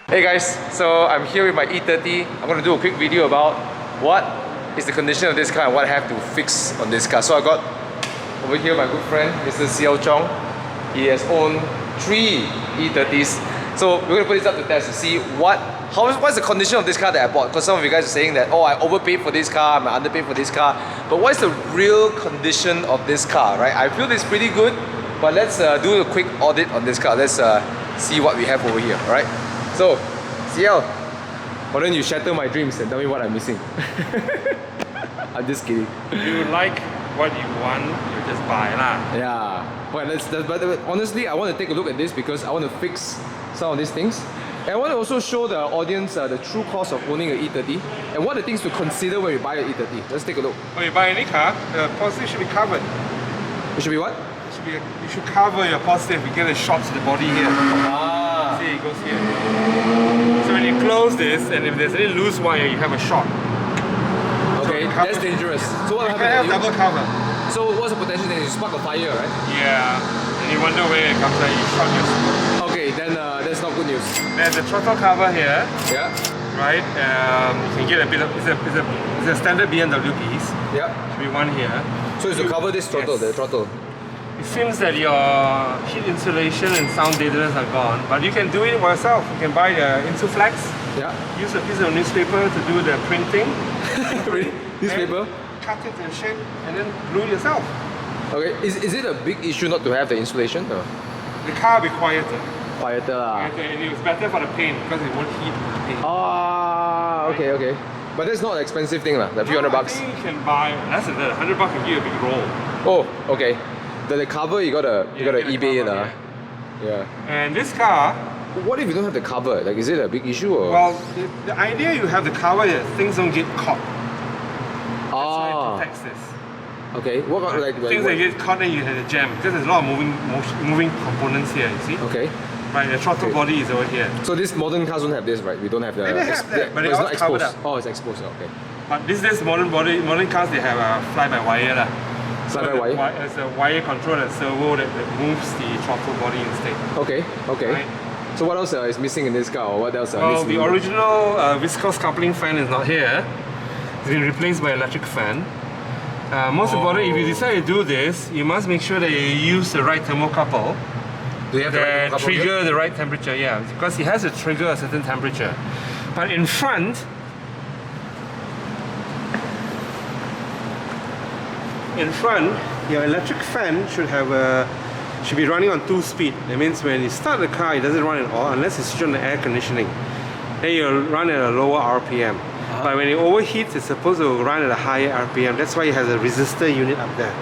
Hey guys, so I'm here with my E30. I'm going to do a quick video about what is the condition of this car and what I have to fix on this car. So I got over here my good friend, Mr. CL Chong. He has owned 3 E30s. So we're going to put this up to test to see what's the condition of this car that I bought. Because some of you guys are saying that, oh, I overpaid for this car, I'm underpaid for this car. But what is the real condition of this car, right? I feel it's pretty good, but let's do a quick audit on this car. Let's see what we have over here, alright? So, CL, why don't you shatter my dreams and tell me what I'm missing? I'm just kidding. You like what you want, you just buy lah. Yeah, but honestly, I want to take a look at this because I want to fix some of these things. And I want to also show the audience the true cost of owning an E30 and what are the things to consider when you buy an E30. Let's take a look. When you buy any car, the positive should be covered. It should be what? You should cover your positive. You get a shot to the body here. Ah. See, it goes here. So when you close this, and if there's any loose wire, you have a shot. Okay, so that's dangerous. So what you can have double cover. So what's the potential that you spark a fire, right? Yeah. And you wonder where it comes out, you shot yourself. Okay, then that's not good news. There's a throttle cover here. Yeah. Right? You can get a bit of, it's a standard BMW piece. Yeah. Should be one here. So it's to cover this throttle, yes. the throttle. It seems that your heat insulation and sound deadeners are gone, but you can do it yourself. You can buy the Insuflex. Yeah. Use a piece of newspaper to do the printing. Newspaper? Cut it in shape and then glue it yourself. Okay. Is it a big issue not to have the insulation? Or? The car will be quieter. Quieter. Quieter, and it's better for the paint because it won't heat the paint. Ah, okay, okay. But that's not an expensive thing, the few $100 bucks. I think you can buy less than that. $100 can give you a big roll. Oh, okay. The cover you gotta eBay it, yeah. And this car. What if you don't have the cover? Like, is it a big issue or? Well, the idea you have the cover is things don't get caught. That's why it protects this. Okay. What about like things that get caught and you have a jam because there's a lot of moving components here. You see? Okay. Right, the throttle body is over here. So these modern cars don't have this, right? We don't have the. They have that, but it's not covered exposed. up. Oh, it's exposed. Okay. But this modern cars, they have a fly-by-wire lah. Fly-by-wire. There's a wire control and servo that moves the throttle body instead. Okay. Okay. Right? So what else is missing in this car, or what else? Well, the original viscous coupling fan is not here. It's been replaced by an electric fan. Most important, if you decide to do this, you must make sure that you use the right thermocouple. Do you have the right thermocouple trigger here? the right temperature? Yeah, because it has to trigger a certain temperature. But in front, your electric fan should be running on 2 speed. That means when you start the car, it doesn't run at all unless you switch on the air conditioning. Then you'll run at a lower RPM. But when it overheats, it's supposed to run at a higher RPM. That's why it has a resistor unit up there.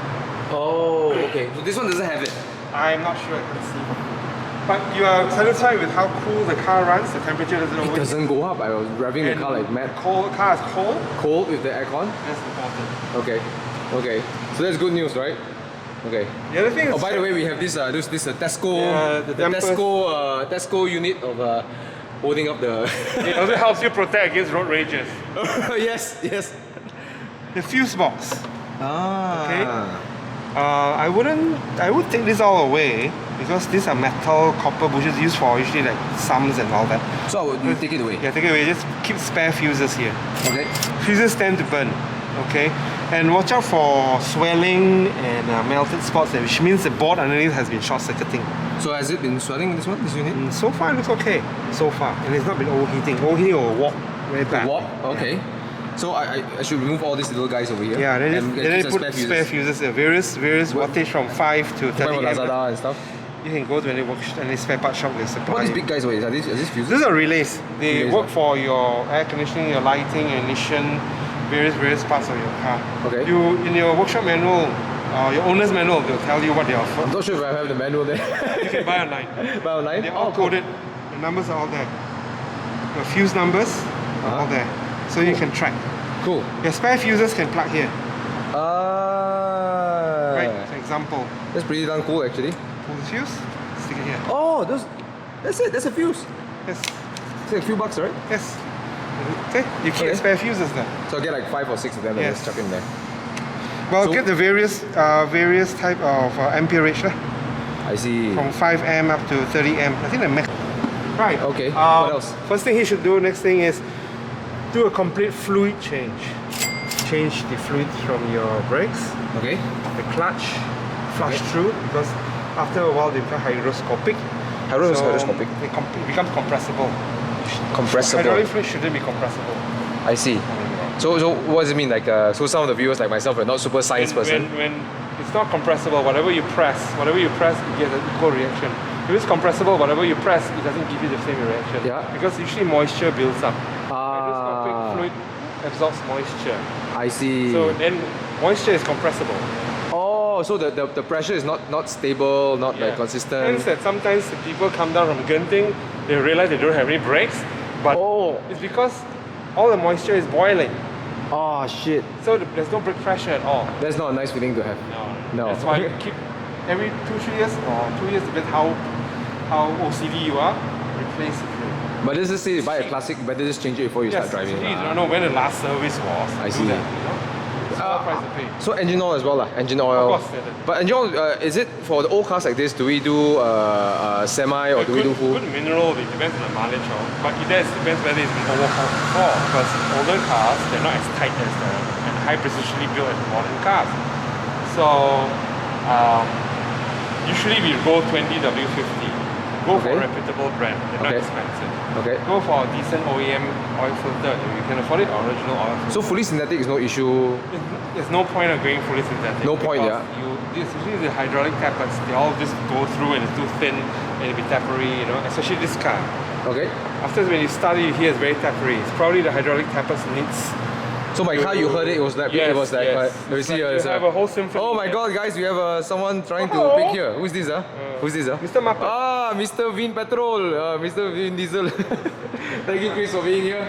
Oh, okay. So this one doesn't have it. I'm not sure. I can see. But you are satisfied with how cool the car runs. The temperature doesn't overheat. It doesn't go up. I was revving the car like mad. The car is cold. Cold with the aircon. That's important. Okay. Okay. So that's good news, right? Okay. The other thing is. Oh, by the way, we have this Tesco, the Tesco unit of holding up the. It also helps you protect against road rages. Yes, yes. The fuse box. Ah. Okay. I would take this all away because these are metal copper bushes used for usually like sums and all that. So you take it away? Yeah, take it away. Just keep spare fuses here. Okay. Fuses tend to burn. Okay. And watch out for swelling and melted spots, which means the board underneath has been short-circuiting. So has it been swelling, this unit? So far it looks okay. So far. And it's not been overheating. Overheating will warp very bad. Warp? Okay. Yeah. So I should remove all these little guys over here? Yeah, then they put spare fuses. Various wattage from 5 to 30 amp. Lazada and stuff? You can go to any spare part shop with supply. What are these big guys? Are these fuses? These are relays. They work for your air conditioning, your lighting, your ignition, various parts of your car. Okay. In your workshop manual, your owner's manual, they'll tell you what they offer. I'm not sure if I have the manual there. You can buy online. Buy online? They're all coded. The numbers are all there. Your fuse numbers are all there. So you can track. Cool. Your spare fuses can plug here. Ah. Right, for example. That's pretty darn cool actually. Pull the fuse, stick it here. Oh, that's it. That's a fuse. Yes. It's like a few bucks, right? Yes. Okay, you keep spare fuses there. So I get like 5 or 6 of them and just chuck in there. Well, So- get the various type of amperage lah. I see. From 5 amp up to 30 amp. I think the max. Right. Okay, what else? First thing he should do, next thing is do a complete fluid change. Change the fluids from your brakes, Okay. the clutch, flush through, because after a while they become hygroscopic. Hygroscopic. It becomes compressible. Compressible. Hydraulic fluid shouldn't be compressible. I see. So what does it mean? Like, so some of the viewers like myself are not super science person. When it's not compressible, whatever you press, you get an equal reaction. If it's compressible, whatever you press, it doesn't give you the same reaction. Yeah. Because usually moisture builds up. Ah. Hygroscopic fluid absorbs moisture. I see. So then moisture is compressible. Oh, so the pressure is not stable, not like consistent. Hence that sometimes people come down from Genting, they realize they don't have any brakes, but it's because all the moisture is boiling. Oh shit. So there's no brake pressure at all. That's not a nice feeling to have. No. That's why you keep every 2-3 years or 2 years, depends how OCD you are, replace the fluid. But let's just say you buy a classic, you better just change it before you start driving. You don't know when the last service was. I see. Do that, you know? It's a price to pay. So engine oil as well, engine oil. Of course. But engine oil, is it for the old cars like this? Do we do semi or do we do full? Good mineral, it depends on the mileage. But it depends whether it's been overhauled before. Because older cars, they're not as tight as the high precisionally built as modern cars. So usually we go 20W50. Go for a reputable brand. They're not expensive. Okay. Go for a decent OEM oil filter. If you can afford it, original oil filter. So fully synthetic is no issue. There's no point of going fully synthetic. No point, Especially the hydraulic tappets, they all just go through and it's too thin and it'll be tappery, you know. Especially this car. Okay. After when you start it, you hear it's very tappery. It's probably the hydraulic tappets needs. So my car, you heard it was like it was like. Yes. You see, you have a whole symphony. oh my God, guys, we have someone trying to pick here. Who's this? Who's this? Mr. Muppet. Ah, Mr. Vin Petrol, Mr. Vin Diesel. Thank you, Chris, for being here.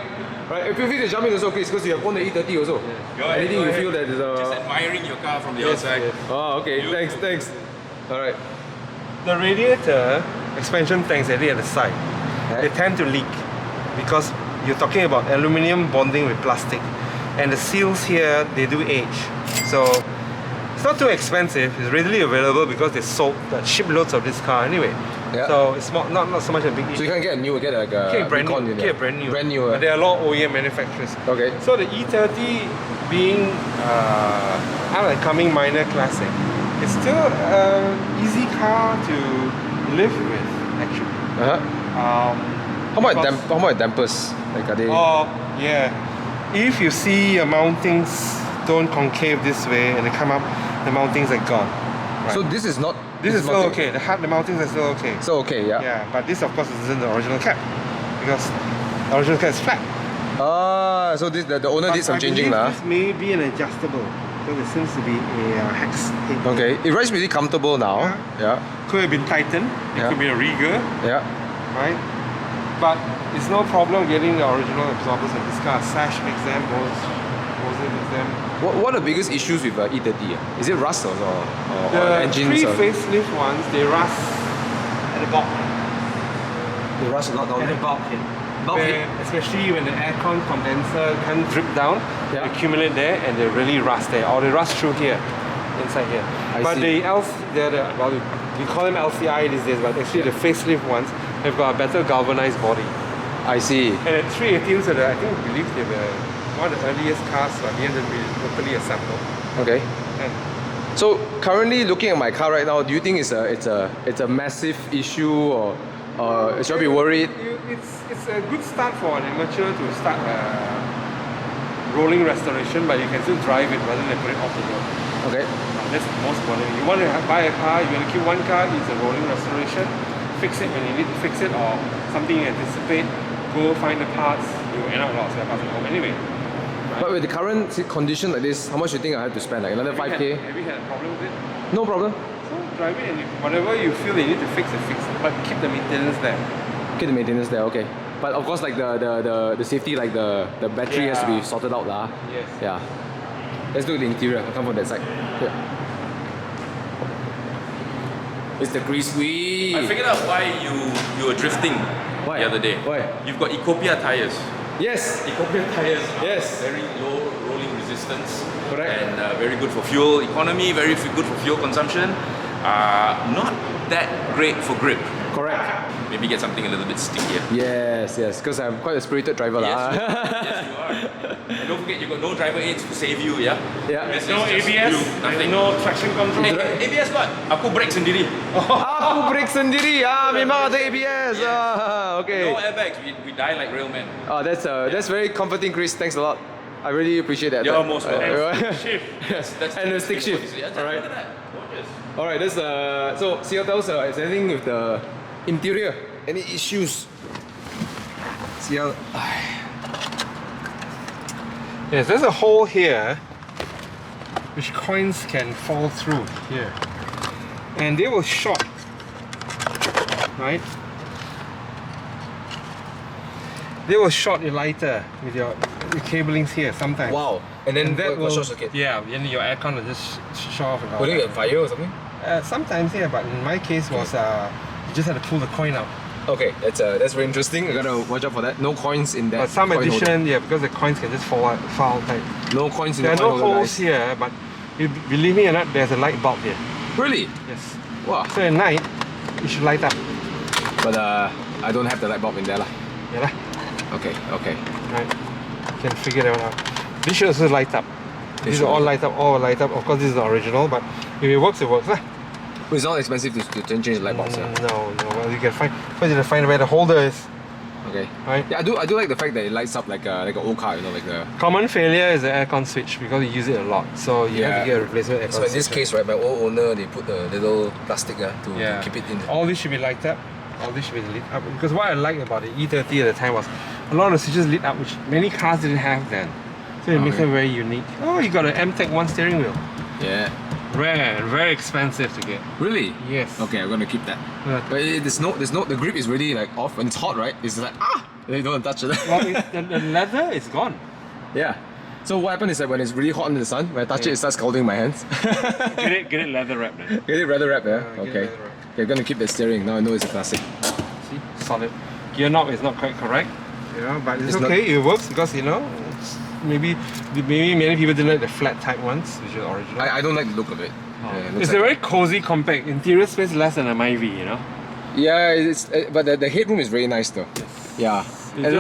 Right, feel free to jump in also, Chris, because you have owned the E30 also. Anything you feel that is Just admiring your car from the outside. Yes. Oh, okay. Thanks. All right. The radiator expansion tanks at the side, they tend to leak because you're talking about aluminium bonding with plastic, and the seals here, they do age. So it's not too expensive. It's readily available because they sold shiploads of this car anyway. Yeah. So it's not so much a big issue. So you can't get a new, get like a Get brand Recon new. in Get there. brand new. Brand new. But there are a lot of OEM manufacturers. Okay. So the E30 being coming minor classic, it's still an easy car to live with actually. How much dampers? Like are they? Oh yeah. If you see your mountings don't concave this way and they come up, the mountings are gone. Right. So this is not. This is still okay. The mountings are still okay. So okay, yeah. Yeah, but this of course isn't the original cap because the original cap is flat. Ah, so this the owner did some changing lah. This may be an adjustable because there seems to be a hex head. Okay, it rides really comfortable now. Yeah. Could have been tightened. It could be a rigger, Yeah. right? But it's no problem getting the original absorbers in this car. Sash makes them, Bose makes them. What are the biggest issues with E30? Is it rust or The engines? three facelift ones, they rust at the bulk. They rust a lot down At the there. bulkhead. Especially when the aircon condenser can't drip down, they accumulate there and they really rust there. Or they rust through here, inside here. I see. We call them LCI these days, but actually the facelift ones have got a better galvanized body. I see. And the 318s are I believe they were one of the earliest cars by BMW locally assembled. Okay. And So currently looking at my car right now, do you think it's a massive issue or should I be worried? It's a good start for an amateur to start rolling restoration, but you can still drive it rather than put it off the road. Okay. That's the most important. You want to buy a car, you want to keep one car, it's a rolling restoration. Fix it when you need to fix it, or something you anticipate. Go find the parts. You end up with a lot of spare parts at home anyway. Right? But with the current condition like this, how much do you think I have to spend? Like another 5K? Have you had a problem with it? No problem. So drive it, and whatever you feel you need to fix it, but keep the maintenance there. Keep the maintenance there, okay. But of course, like the safety, like the battery has to be sorted out lah. Yes. Yeah. Let's look at the interior. I'll come from that side. Here. It's the grease wheel. I figured out why you were drifting Why? the other day. Why? You've got Ecopia tires. Yes. Eco-Pure tires are Yes. very low rolling resistance. Correct. And very good for fuel economy, very good for fuel consumption. Not that great for grip. Correct. Maybe get something a little bit stickier. Yes, because I'm quite a spirited driver. Yes, lah. yes, you are. And don't forget, you got no driver aids to save you, yeah? Yeah. This No is just ABS, you, nothing. no traction control. Hey, ABS what? Aku brake sendiri. Aku brake sendiri. Memang ada ABS. No Okay. airbags, we die like real men. That's very comforting, Chris. Thanks a lot. I really appreciate that. You're almost welcome. Shift. That's And the stick shift. Yeah, Alright. look at that. Gorgeous. Alright, that's so CL, tell us is there anything with the interior? Any issues? CL. Yes, there's a hole here which coins can fall through here. And they will short. Right? They will short your lighter with your cablings here sometimes. Wow. And then that will short circuit? Yeah, then your aircon will just shut off and all Will it that. get fire or something? Sometimes, yeah, but in my case was you just had to pull the coin out. Okay, that's very interesting. I gotta watch out for that. No coins in that. But some coin addition, holder. yeah, because the coins can just fall out tight. No coins in There are the no coin holder, holes guys. here, but you believe me or not, there's a light bulb here. Really? Yes. Wow. So at night, it should light up. But I don't have the light bulb in there lah. Yeah, lah. Okay. Right. You can figure that one out. This should also light up. These should are all light light up. Of course, this is the original, but if it works, it works. Lah. But it's not expensive to change the light bulbs. No. Well, you can find. First, you have to find where the holder is. Okay. Right. Yeah, I do like the fact that it lights up like an old car, you know, like the. Common failure is the aircon switch because you use it a lot, so you have to get a replacement aircon So in this switch. case, right, my old owner they put the little plastic to keep it in. All this should be light up. All this should be lit up. Because what I liked about the E30 at the time was a lot of the switches lit up, which many cars didn't have then. So it makes them very unique. Oh, you got an M-Tech 1 steering wheel. Yeah. Rare and very expensive to get. Really? Yes. Okay, I'm gonna keep that. But But there's no. The grip is really like off when it's hot, right? It's like you don't touch it. well, the leather is gone. Yeah. So what happens is that when it's really hot in the sun, when I touch it, it starts scalding my hands. Get it leather wrapped then. Get it rather wrap, yeah? Get it Okay. leather wrap. Okay, I'm gonna keep the steering. Now I know it's a classic. See, solid. Gear knob is not quite correct. You know, but it's It's okay. It works because maybe many people didn't like the flat type ones, which are original. I don't like the look of it. Yeah, it looks It's a very cozy, compact interior space, less than a Myvi, you know. Yeah, but the headroom is very nice though. Yeah. And a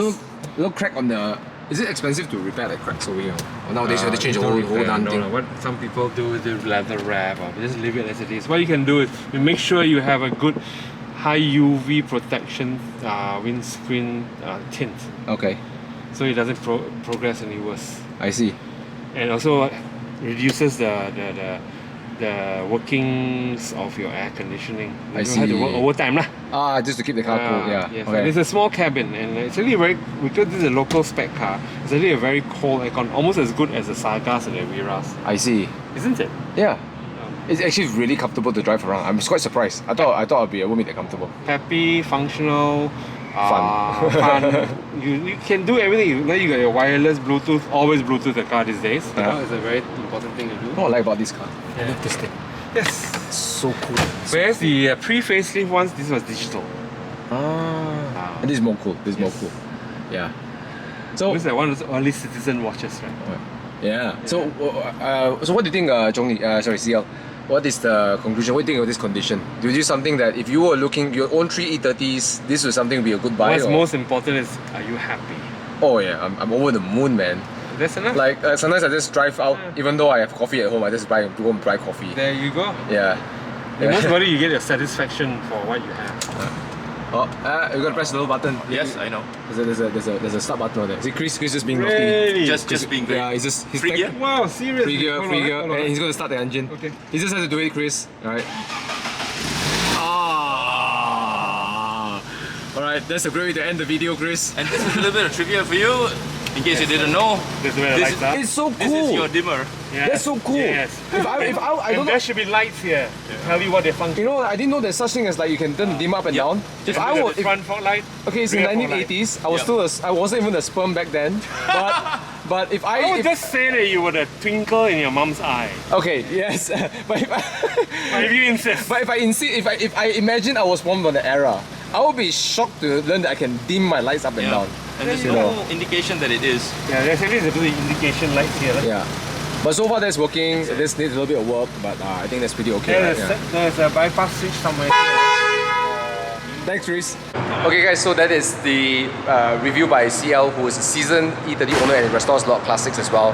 little crack on the. Is it expensive to repair the cracks over here? Or nowadays you have to change the whole damn thing. What some people do is they leather wrap or just leave it as it is. What you can do is you make sure you have a good high UV protection windscreen tint, Okay, so it doesn't progress any worse. I see. And also reduces the workings of your air conditioning. You I don't have to see. work overtime lah. Just to keep the car cool. Yeah. Yes. Okay. It's a small cabin and it's really because this is a local spec car, it's really a very cold aircon, almost as good as the Sagas and the Viras, I see. isn't it? Yeah. It's actually really comfortable to drive around. I'm quite surprised. I thought it wouldn't be that comfortable. Happy, functional, Fun. fun. You can do everything. You got your wireless, Bluetooth, always Bluetooth the car these days. You know, it's a very important thing to do. What I like about this car. Yeah. Look this thing. Yes. It's so cool. Whereas the pre-facelift ones, this was digital. And this is more cool. This is more cool. Yeah. So This is like one of those early Citizen watches, right? yeah. So what do you think, CL? What is the conclusion? What do you think of this condition? Do you do something that if you were looking your own THREE E30s, this was something to be a good buy? What's or? most important is, are you happy? Oh yeah, I'm over the moon, man. That's enough. Like sometimes I just drive out, even though I have coffee at home, I just go and buy coffee. There you go. Yeah. And most importantly, you get your satisfaction for what you have. You gotta press the little button. Yes, I know. There's a start button on there. See, Chris just being naughty. Really? Just being great. Yeah, he's Free gear? Wow, serious. Free gear, and he's gonna start the engine. Okay. He just has to do it, Chris. Alright. Alright, that's a great way to end the video, Chris. And this is a little bit of trivia for you, in case you didn't know. This is where the lights are. It's so cool. This is your dimmer. Yes. That's so cool. Yes. If I And don't there know, should be lights here to tell you what they function. you know, I didn't know there's such thing as like you can turn the dim up and Yep. down. If I Look were, at the front fog light. okay, it's in rear fog 1980s. I was Yep. I wasn't even a sperm back then. But if I would if, just say that you were the twinkle in your mom's eye. okay, yes, but if I, But if you insist. but if I imagine I was born from the era, I would be shocked to learn that I can dim my lights up and Yeah. down. And there's You no know. indication that it is. Yeah, there's at least a bit of indication lights here. Yeah. But so far that's working. This needs a little bit of work, but I think that's pretty okay. Right? There's a bypass switch somewhere here. Thanks, Reese. Okay, guys, so that is the review by CL, who is a seasoned E30 owner and restores a lot of classics as well.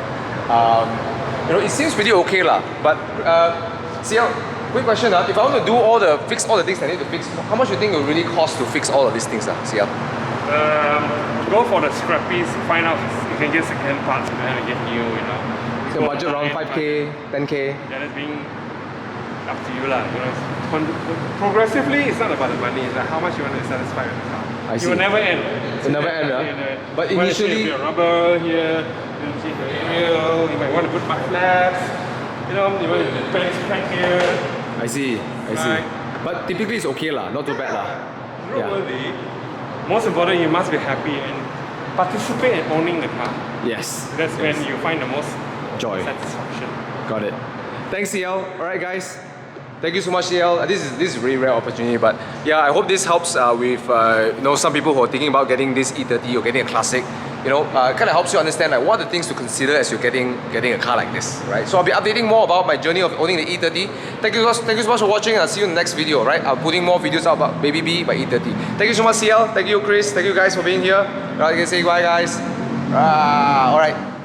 You know, it seems pretty okay lah. But CL, quick question: if I want to do fix all the things I need to fix, how much do you think it will really cost to fix all of these things, CL? Go for the scrappies. Find out if you can get second parts and then get new. You know. So budget around 5K, 10K. Yeah, that's being up to you lah. You know, progressively, it's not about the money. It's like how much you want to satisfy with the car. I see. It will never end. It will never end, But you initially, want to rubber here. You change the wheel. You might want to put mud flaps. You know, you want to put a crack here. I see. Right. But typically it's okay lah, not too bad lah. Roadworthy. Most important, you must be happy and participate in owning the car. Yes. That's when you find the most Joy. satisfaction. Got it. Thanks, CL. Alright, guys. Thank you so much, CL. This is a really rare opportunity, but yeah, I hope this helps with you know, some people who are thinking about getting this E30 or getting a classic. You know, kind of helps you understand like what are the things to consider as you're getting a car like this, right? So I'll be updating more about my journey of owning the E30. Thank you so much for watching, and I'll see you in the next video, right? I'll be putting more videos out about Baby B by E30. Thank you so much, CL. Thank you, Chris. Thank you guys for being here. Alright, you can say bye, guys. Alright.